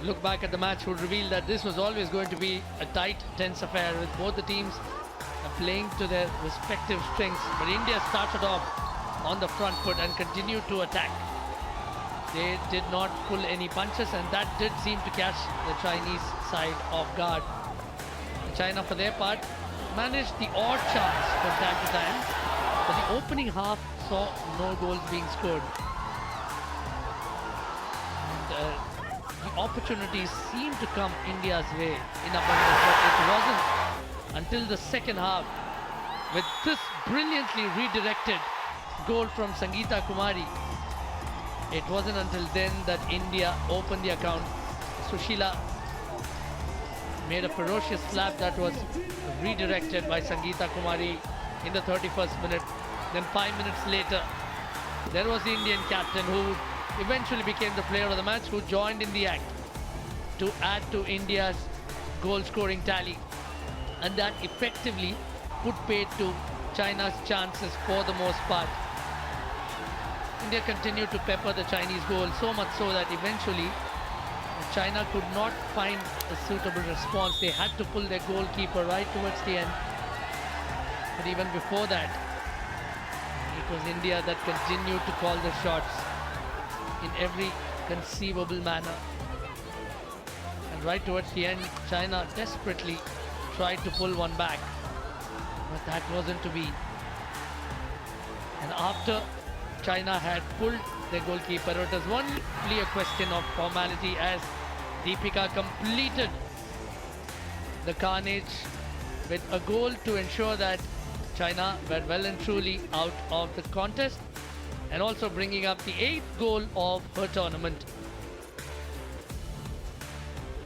Look back at the match would reveal that this was always going to be a tight, tense affair with both the teams playing to their respective strengths. But India started off on the front foot and continued to attack. They did not pull any punches, and that did seem to catch the Chinese side off guard. China, for their part, managed the odd chance from time to time, but the opening half saw no goals being scored. And, the opportunities seemed to come India's way in abundance, but it wasn't until the second half with this brilliantly redirected goal from Sangeeta Kumari. It wasn't until then that India opened the account. Sushila made a ferocious slap that was redirected by Sangeeta Kumari in the 31st minute. Then 5 minutes later, there was the Indian captain who eventually became the player of the match, who joined in the act to add to India's goal scoring tally, and that effectively put paid to China's chances for the most part. India continued to pepper the Chinese goal, so much so that eventually China could not find a suitable response. They had to pull their goalkeeper right towards the end. But even before that, it was India that continued to call the shots in every conceivable manner. And right towards the end, China desperately tried to pull one back, but that wasn't to be. And after China had pulled their goalkeeper, it was only a question of formality as Deepika completed the carnage with a goal to ensure that China were well and truly out of the contest, and also bringing up the 8th goal of her tournament.